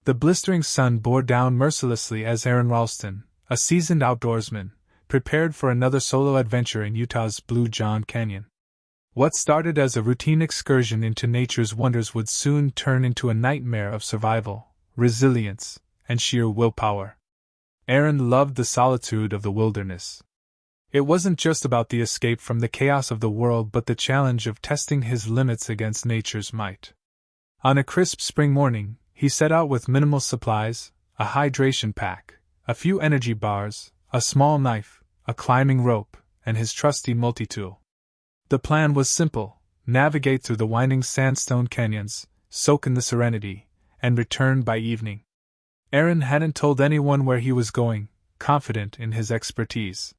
The blistering sun bore down mercilessly as Aron Ralston, a seasoned outdoorsman, prepared for another solo adventure in Utah's Blue John Canyon. What started as a routine excursion into nature's wonders would soon turn into a nightmare of survival, resilience, and sheer willpower. Aron loved the solitude of the wilderness. It wasn't just about the escape from the chaos of the world but the challenge of testing his limits against nature's might. On a crisp spring morning, he set out with minimal supplies, a hydration pack, a few energy bars, a small knife, a climbing rope, and his trusty multi-tool. The plan was simple: navigate through the winding sandstone canyons, soak in the serenity, and return by evening. Aron hadn't told anyone where he was going, confident in his expertise.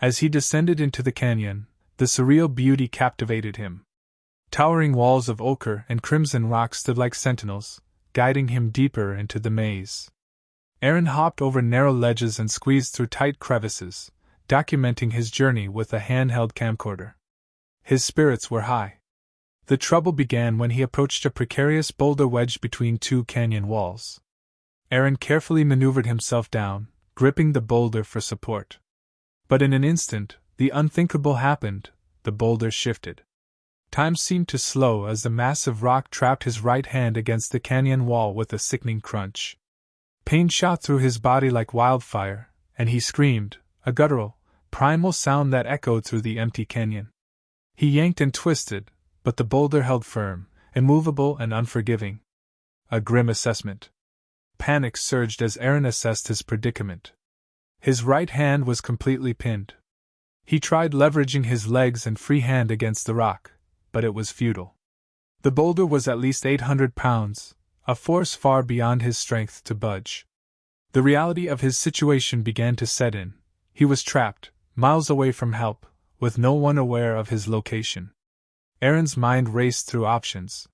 As he descended into the canyon, the surreal beauty captivated him. Towering walls of ochre and crimson rock stood like sentinels, guiding him deeper into the maze. Aron hopped over narrow ledges and squeezed through tight crevices, documenting his journey with a handheld camcorder. His spirits were high. The trouble began when he approached a precarious boulder wedged between two canyon walls. Aron carefully maneuvered himself down, gripping the boulder for support. But in an instant, the unthinkable happened: the boulder shifted. Time seemed to slow as the massive rock trapped his right hand against the canyon wall with a sickening crunch. Pain shot through his body like wildfire, and he screamed, a guttural, primal sound that echoed through the empty canyon. He yanked and twisted, but the boulder held firm, immovable and unforgiving. A grim assessment. Panic surged as Aron assessed his predicament. His right hand was completely pinned. He tried leveraging his legs and free hand against the rock, but it was futile. The boulder was at least 800 pounds, a force far beyond his strength to budge. The reality of his situation began to set in. He was trapped, miles away from help, with no one aware of his location. Aron's mind raced through options.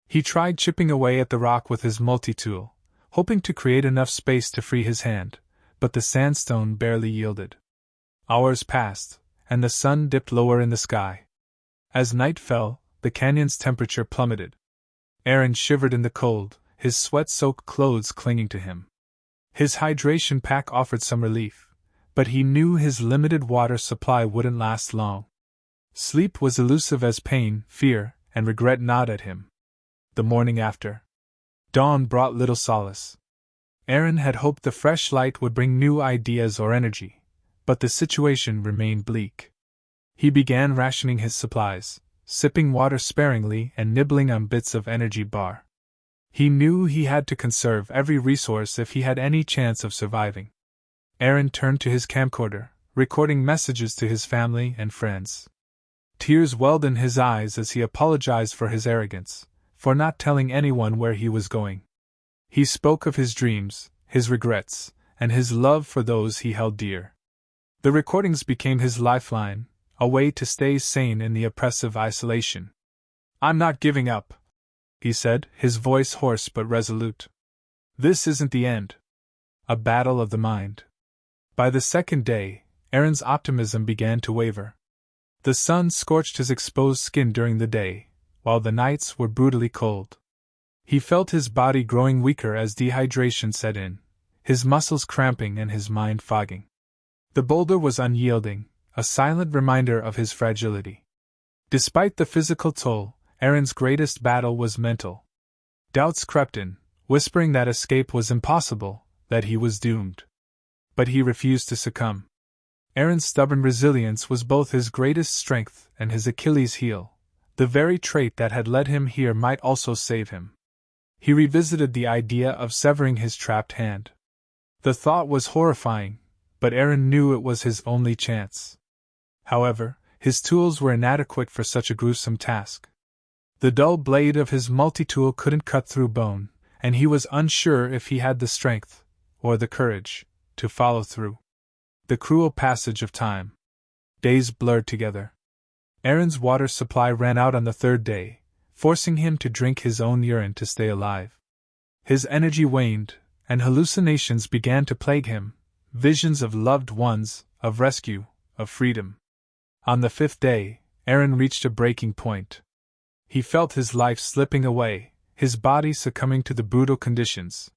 He tried chipping away at the rock with his multi-tool, hoping to create enough space to free his hand, but the sandstone barely yielded. Hours passed, and the sun dipped lower in the sky. As night fell, the canyon's temperature plummeted. Aron shivered in the cold, his sweat-soaked clothes clinging to him. His hydration pack offered some relief, but he knew his limited water supply wouldn't last long. Sleep was elusive as pain, fear, and regret gnawed at him. The morning after. Dawn brought little solace. Aron had hoped the fresh light would bring new ideas or energy, but the situation remained bleak. He began rationing his supplies, sipping water sparingly and nibbling on bits of energy bar. He knew he had to conserve every resource if he had any chance of surviving. Aron turned to his camcorder, recording messages to his family and friends. Tears welled in his eyes as he apologized for his arrogance, for not telling anyone where he was going. He spoke of his dreams, his regrets, and his love for those he held dear. The recordings became his lifeline, a way to stay sane in the oppressive isolation. "I'm not giving up," he said, his voice hoarse but resolute. "This isn't the end." A battle of the mind. By the second day, Aron's optimism began to waver. The sun scorched his exposed skin during the day, while the nights were brutally cold. He felt his body growing weaker as dehydration set in, his muscles cramping and his mind fogging. The boulder was unyielding, a silent reminder of his fragility. Despite the physical toll, Aron's greatest battle was mental. Doubts crept in, whispering that escape was impossible, that he was doomed. But he refused to succumb. Aron's stubborn resilience was both his greatest strength and his Achilles' heel. The very trait that had led him here might also save him. He revisited the idea of severing his trapped hand. The thought was horrifying, but Aron knew it was his only chance. However, his tools were inadequate for such a gruesome task. The dull blade of his multi-tool couldn't cut through bone, and he was unsure if he had the strength, or the courage, to follow through. The cruel passage of time. Days blurred together. Aron's water supply ran out on the third day, forcing him to drink his own urine to stay alive. His energy waned, and hallucinations began to plague him, visions of loved ones, of rescue, of freedom. On the fifth day, Aron reached a breaking point. He felt his life slipping away, his body succumbing to the brutal conditions,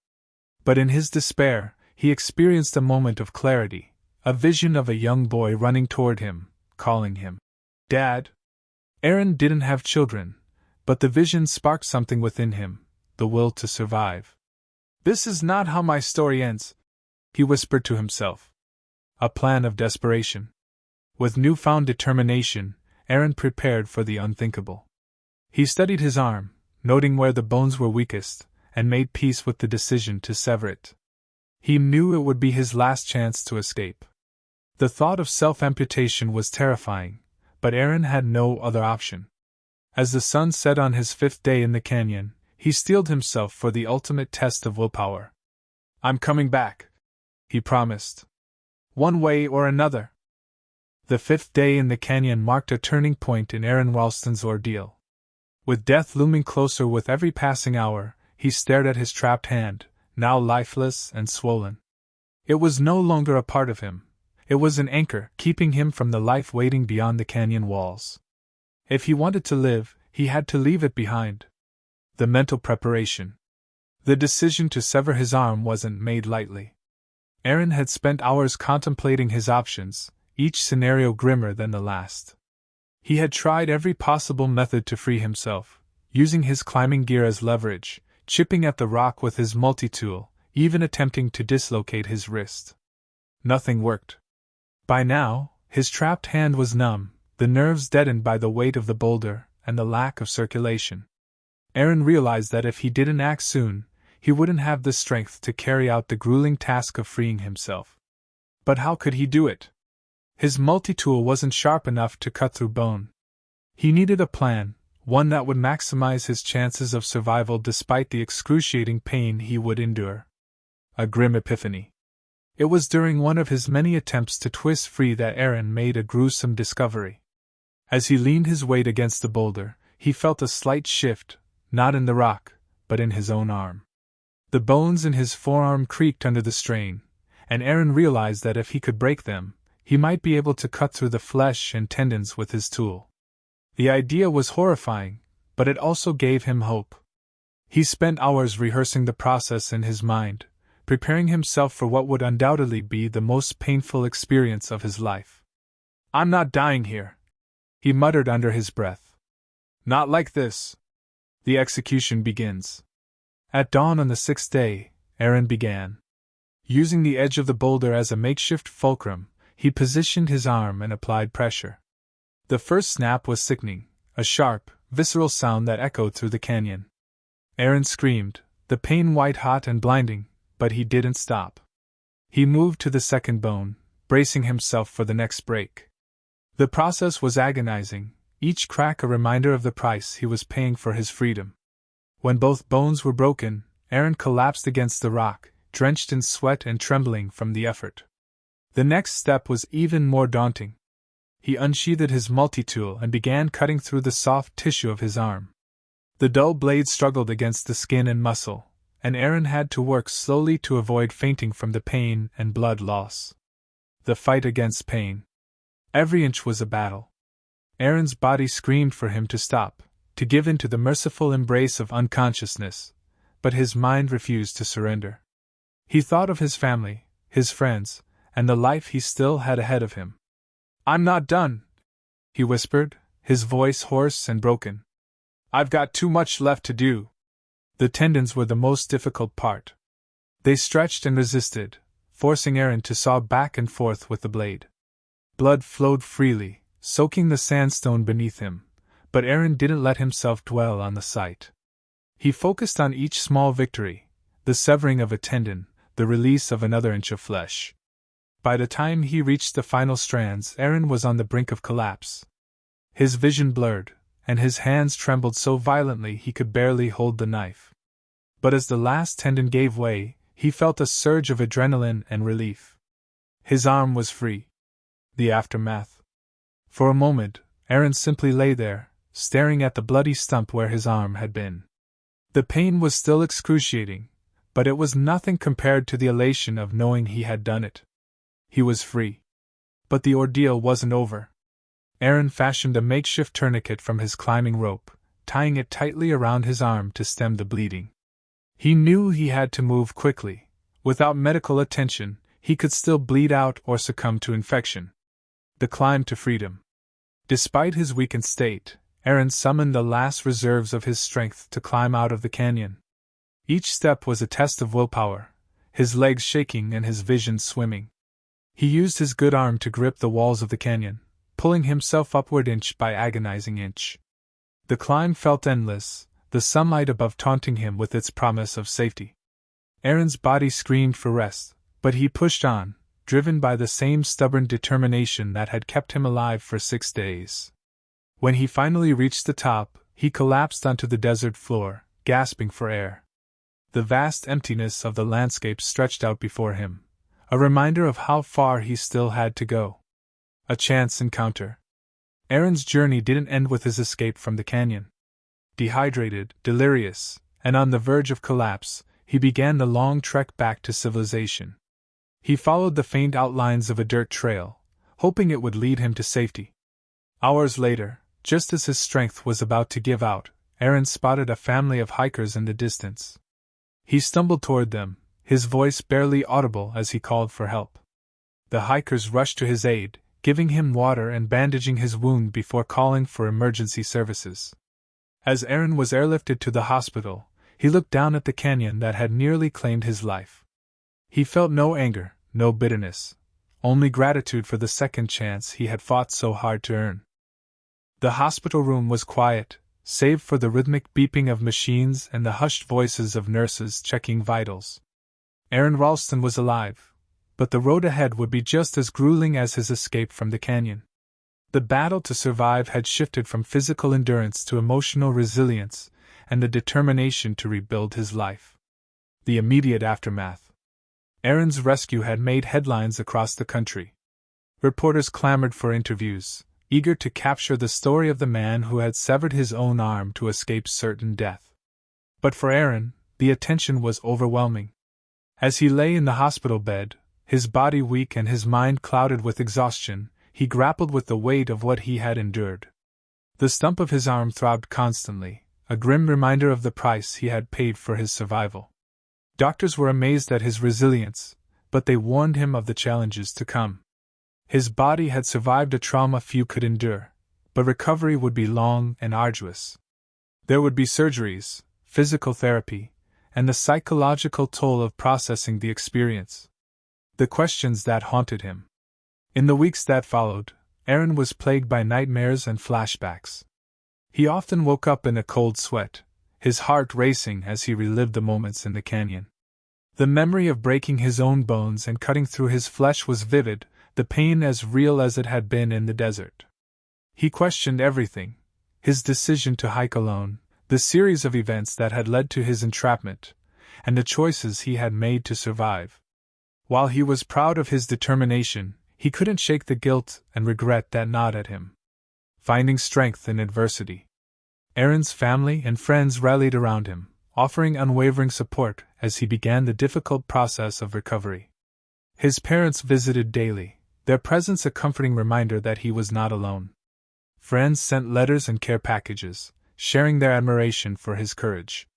But in his despair, he experienced a moment of clarity, a vision of a young boy running toward him, calling him, "Dad." Aaron didn't have children, but the vision sparked something within him, the will to survive. "This is not how my story ends," he whispered to himself. A plan of desperation. With newfound determination, Aaron prepared for the unthinkable. He studied his arm, noting where the bones were weakest, and made peace with the decision to sever it. He knew it would be his last chance to escape. The thought of self-amputation was terrifying, but Aaron had no other option. As the sun set on his 5th day in the canyon, he steeled himself for the ultimate test of willpower. "I'm coming back," he promised. "One way or another." The 5th day in the canyon marked a turning point in Aron Ralston's ordeal. With death looming closer with every passing hour, he stared at his trapped hand, now lifeless and swollen. It was no longer a part of him. It was an anchor keeping him from the life waiting beyond the canyon walls. If he wanted to live, he had to leave it behind. The mental preparation. The decision to sever his arm wasn't made lightly. Aaron had spent hours contemplating his options, each scenario grimmer than the last. He had tried every possible method to free himself, using his climbing gear as leverage, chipping at the rock with his multi-tool, even attempting to dislocate his wrist. Nothing worked. By now, his trapped hand was numb, the nerves deadened by the weight of the boulder and the lack of circulation. Aaron realized that if he didn't act soon, he wouldn't have the strength to carry out the grueling task of freeing himself. But how could he do it? His multi-tool wasn't sharp enough to cut through bone. He needed a plan, one that would maximize his chances of survival despite the excruciating pain he would endure. A grim epiphany. It was during one of his many attempts to twist free that Aaron made a gruesome discovery. As he leaned his weight against the boulder, he felt a slight shift, not in the rock, but in his own arm. The bones in his forearm creaked under the strain, and Aaron realized that if he could break them, he might be able to cut through the flesh and tendons with his tool. The idea was horrifying, but it also gave him hope. He spent hours rehearsing the process in his mind, preparing himself for what would undoubtedly be the most painful experience of his life. "I'm not dying here," he muttered under his breath. "Not like this." The execution begins. At dawn on the 6th day, Aaron began. Using the edge of the boulder as a makeshift fulcrum, he positioned his arm and applied pressure. The first snap was sickening, a sharp, visceral sound that echoed through the canyon. Aaron screamed, the pain white-hot and blinding, but he didn't stop. He moved to the second bone, bracing himself for the next break. The process was agonizing, each crack a reminder of the price he was paying for his freedom. When both bones were broken, Aaron collapsed against the rock, drenched in sweat and trembling from the effort. The next step was even more daunting. He unsheathed his multi-tool and began cutting through the soft tissue of his arm. The dull blade struggled against the skin and muscle, and Aaron had to work slowly to avoid fainting from the pain and blood loss. The fight against pain. Every inch was a battle. Aaron's body screamed for him to stop, to give in to the merciful embrace of unconsciousness, but his mind refused to surrender. He thought of his family, his friends, and the life he still had ahead of him. "I'm not done," he whispered, his voice hoarse and broken. "I've got too much left to do." The tendons were the most difficult part. They stretched and resisted, forcing Aaron to saw back and forth with the blade. Blood flowed freely, soaking the sandstone beneath him, but Aaron didn't let himself dwell on the sight. He focused on each small victory, the severing of a tendon, the release of another inch of flesh. By the time he reached the final strands, Aaron was on the brink of collapse. His vision blurred, and his hands trembled so violently he could barely hold the knife. But as the last tendon gave way, he felt a surge of adrenaline and relief. His arm was free. The aftermath. For a moment, Aaron simply lay there, staring at the bloody stump where his arm had been. The pain was still excruciating, but it was nothing compared to the elation of knowing he had done it. He was free. But the ordeal wasn't over. Aaron fashioned a makeshift tourniquet from his climbing rope, tying it tightly around his arm to stem the bleeding. He knew he had to move quickly, Without medical attention, he could still bleed out or succumb to infection. The climb to freedom. Despite his weakened state, Aaron summoned the last reserves of his strength to climb out of the canyon. Each step was a test of willpower, his legs shaking and his vision swimming. He used his good arm to grip the walls of the canyon, pulling himself upward inch by agonizing inch. The climb felt endless, the sunlight above taunting him with its promise of safety. Aaron's body screamed for rest, but he pushed on, driven by the same stubborn determination that had kept him alive for 6 days. When he finally reached the top, he collapsed onto the desert floor, gasping for air. The vast emptiness of the landscape stretched out before him, a reminder of how far he still had to go. A chance encounter. Aaron's journey didn't end with his escape from the canyon. Dehydrated, delirious, and on the verge of collapse, he began the long trek back to civilization. He followed the faint outlines of a dirt trail, hoping it would lead him to safety. Hours later, just as his strength was about to give out, Aaron spotted a family of hikers in the distance. He stumbled toward them, his voice barely audible as he called for help. The hikers rushed to his aid, giving him water and bandaging his wound before calling for emergency services. As Aaron was airlifted to the hospital, he looked down at the canyon that had nearly claimed his life. He felt no anger, no bitterness, only gratitude for the second chance he had fought so hard to earn. The hospital room was quiet, save for the rhythmic beeping of machines and the hushed voices of nurses checking vitals. Aron Ralston was alive, but the road ahead would be just as grueling as his escape from the canyon. The battle to survive had shifted from physical endurance to emotional resilience and the determination to rebuild his life. The immediate aftermath. Aaron's rescue had made headlines across the country. Reporters clamored for interviews, eager to capture the story of the man who had severed his own arm to escape certain death. But for Aaron, the attention was overwhelming. As he lay in the hospital bed, his body weak and his mind clouded with exhaustion, he grappled with the weight of what he had endured. The stump of his arm throbbed constantly, a grim reminder of the price he had paid for his survival. Doctors were amazed at his resilience, but they warned him of the challenges to come. His body had survived a trauma few could endure, but recovery would be long and arduous. There would be surgeries, physical therapy, and the psychological toll of processing the experience. The questions that haunted him. In the weeks that followed, Aaron was plagued by nightmares and flashbacks. He often woke up in a cold sweat, his heart racing as he relived the moments in the canyon. The memory of breaking his own bones and cutting through his flesh was vivid, the pain as real as it had been in the desert. He questioned everything: his decision to hike alone, the series of events that had led to his entrapment, and the choices he had made to survive. While he was proud of his determination, he couldn't shake the guilt and regret that gnawed at him. Finding strength in adversity. Aaron's family and friends rallied around him, offering unwavering support as he began the difficult process of recovery. His parents visited daily, their presence a comforting reminder that he was not alone. Friends sent letters and care packages, sharing their admiration for his courage.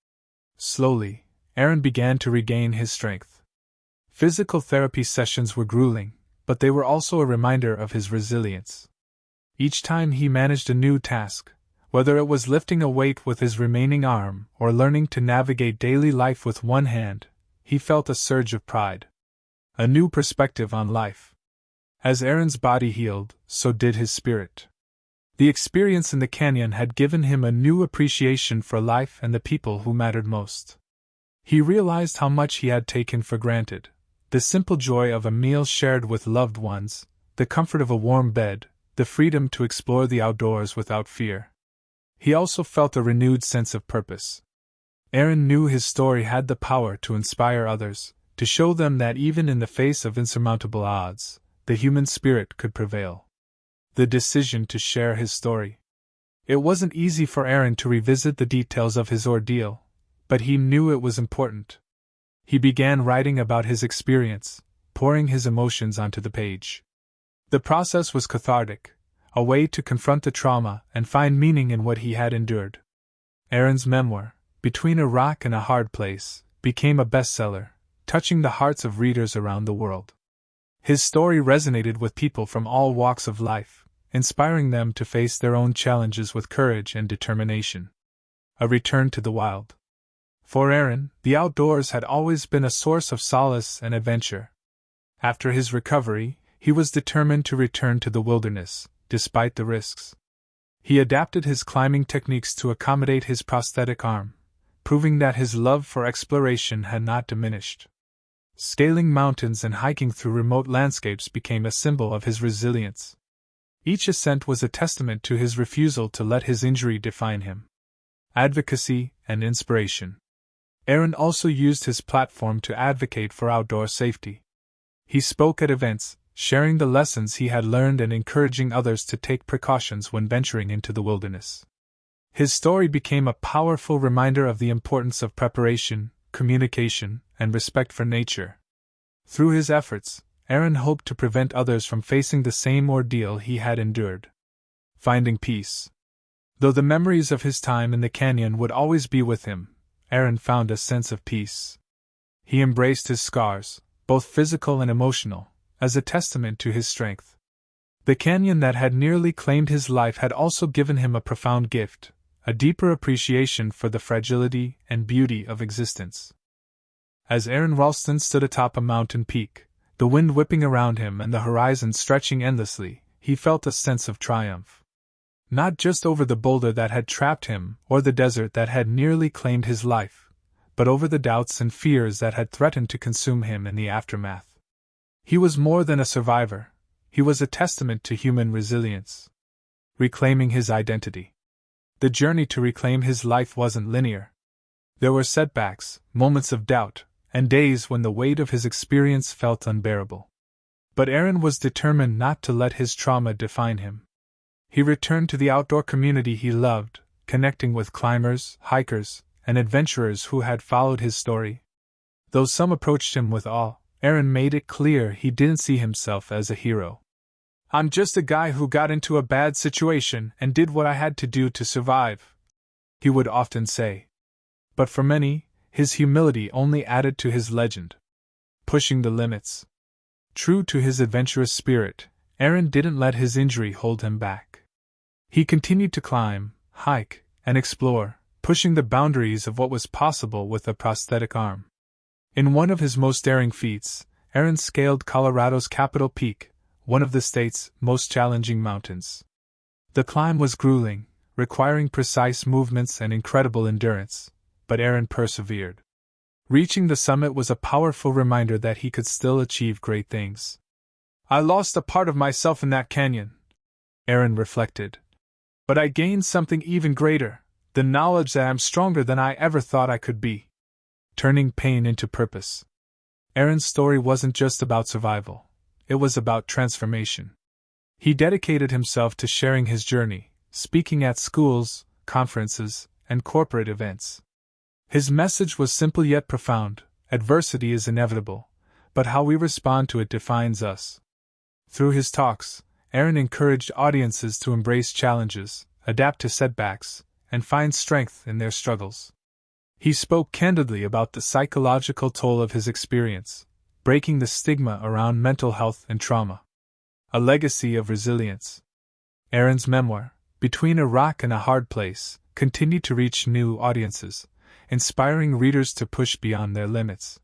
Slowly, Aaron began to regain his strength. Physical therapy sessions were grueling, but they were also a reminder of his resilience. Each time he managed a new task, whether it was lifting a weight with his remaining arm or learning to navigate daily life with one hand, he felt a surge of pride. A new perspective on life. As Aaron's body healed, so did his spirit. The experience in the canyon had given him a new appreciation for life and the people who mattered most. He realized how much he had taken for granted: the simple joy of a meal shared with loved ones, the comfort of a warm bed, the freedom to explore the outdoors without fear. He also felt a renewed sense of purpose. Aaron knew his story had the power to inspire others, to show them that even in the face of insurmountable odds, the human spirit could prevail. The decision to share his story. It wasn't easy for Aaron to revisit the details of his ordeal, but he knew it was important. He began writing about his experience, pouring his emotions onto the page. The process was cathartic, a way to confront the trauma and find meaning in what he had endured. Aaron's memoir, Between a Rock and a Hard Place, became a bestseller, touching the hearts of readers around the world. His story resonated with people from all walks of life, inspiring them to face their own challenges with courage and determination. A return to the wild. For Aaron, the outdoors had always been a source of solace and adventure. After his recovery, he was determined to return to the wilderness, despite the risks. He adapted his climbing techniques to accommodate his prosthetic arm, proving that his love for exploration had not diminished. Scaling mountains and hiking through remote landscapes became a symbol of his resilience. Each ascent was a testament to his refusal to let his injury define him. Advocacy and inspiration. Aaron also used his platform to advocate for outdoor safety. He spoke at events, sharing the lessons he had learned and encouraging others to take precautions when venturing into the wilderness. His story became a powerful reminder of the importance of preparation, communication, and respect for nature. Through his efforts, Aaron hoped to prevent others from facing the same ordeal he had endured. Finding peace. Though the memories of his time in the canyon would always be with him, Aaron found a sense of peace. He embraced his scars, both physical and emotional, as a testament to his strength. The canyon that had nearly claimed his life had also given him a profound gift, a deeper appreciation for the fragility and beauty of existence. As Aron Ralston stood atop a mountain peak, the wind whipping around him and the horizon stretching endlessly, he felt a sense of triumph. Not just over the boulder that had trapped him or the desert that had nearly claimed his life, but over the doubts and fears that had threatened to consume him in the aftermath. He was more than a survivor, he was a testament to human resilience. Reclaiming his identity. The journey to reclaim his life wasn't linear. There were setbacks, moments of doubt, and days when the weight of his experience felt unbearable. But Aaron was determined not to let his trauma define him. He returned to the outdoor community he loved, connecting with climbers, hikers, and adventurers who had followed his story. Though some approached him with awe, Aaron made it clear he didn't see himself as a hero. "I'm just a guy who got into a bad situation and did what I had to do to survive," he would often say. But for many, his humility only added to his legend. Pushing the limits. True to his adventurous spirit, Aaron didn't let his injury hold him back. He continued to climb, hike, and explore, pushing the boundaries of what was possible with a prosthetic arm. In one of his most daring feats, Aaron scaled Colorado's Capitol Peak, one of the state's most challenging mountains. The climb was grueling, requiring precise movements and incredible endurance, but Aaron persevered. Reaching the summit was a powerful reminder that he could still achieve great things. "I lost a part of myself in that canyon," Aaron reflected. "But I gained something even greater, the knowledge that I'm stronger than I ever thought I could be." Turning pain into purpose. Aaron's story wasn't just about survival, it was about transformation. He dedicated himself to sharing his journey, speaking at schools, conferences, and corporate events. His message was simple yet profound: adversity is inevitable, but how we respond to it defines us. Through his talks, Aaron encouraged audiences to embrace challenges, adapt to setbacks, and find strength in their struggles. He spoke candidly about the psychological toll of his experience, breaking the stigma around mental health and trauma. A legacy of resilience. Aaron's memoir, Between a Rock and a Hard Place, continued to reach new audiences, inspiring readers to push beyond their limits.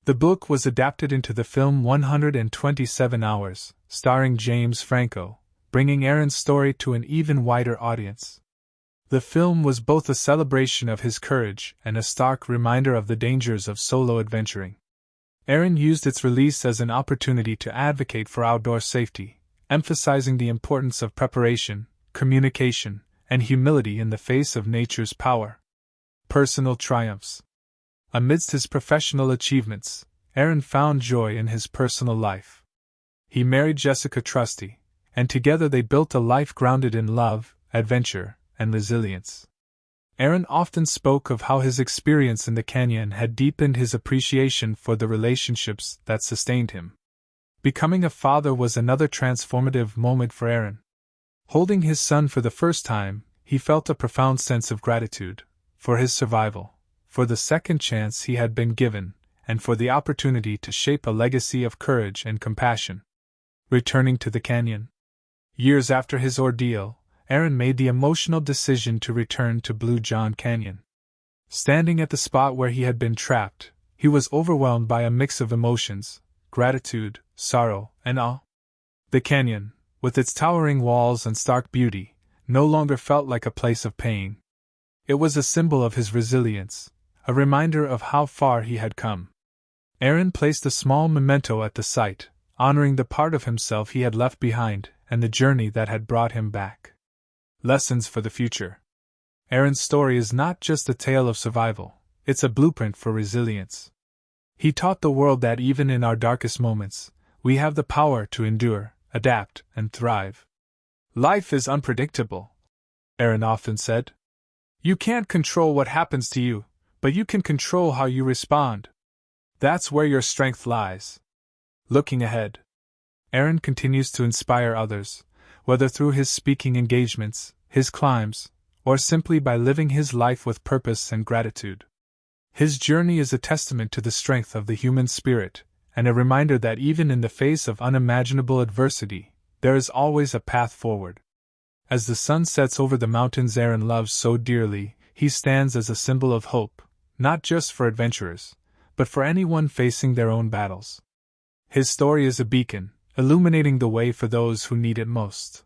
The book was adapted into the film 127 Hours, starring James Franco, bringing Aaron's story to an even wider audience. The film was both a celebration of his courage and a stark reminder of the dangers of solo adventuring. Aaron used its release as an opportunity to advocate for outdoor safety, emphasizing the importance of preparation, communication, and humility in the face of nature's power. Personal triumphs. Amidst his professional achievements, Aaron found joy in his personal life. He married Jessica Trusty, and together they built a life grounded in love, adventure, and resilience. Aaron often spoke of how his experience in the canyon had deepened his appreciation for the relationships that sustained him. Becoming a father was another transformative moment for Aaron. Holding his son for the first time, he felt a profound sense of gratitude for his survival, for the second chance he had been given, and for the opportunity to shape a legacy of courage and compassion. Returning to the canyon. Years after his ordeal, Aaron made the emotional decision to return to Blue John Canyon. Standing at the spot where he had been trapped, he was overwhelmed by a mix of emotions: gratitude, sorrow, and awe. The canyon, with its towering walls and stark beauty, no longer felt like a place of pain. It was a symbol of his resilience, a reminder of how far he had come. Aaron placed a small memento at the site, honoring the part of himself he had left behind and the journey that had brought him back. Lessons for the future. Aaron's story is not just a tale of survival, it's a blueprint for resilience. He taught the world that even in our darkest moments, we have the power to endure, adapt, and thrive. Life is unpredictable, Aaron often said. You can't control what happens to you, but you can control how you respond. That's where your strength lies. Looking ahead, Aaron continues to inspire others, whether through his speaking engagements, his climbs, or simply by living his life with purpose and gratitude. His journey is a testament to the strength of the human spirit, and a reminder that even in the face of unimaginable adversity, there is always a path forward. As the sun sets over the mountains Aaron loves so dearly, he stands as a symbol of hope, not just for adventurers, but for anyone facing their own battles. His story is a beacon, illuminating the way for those who need it most.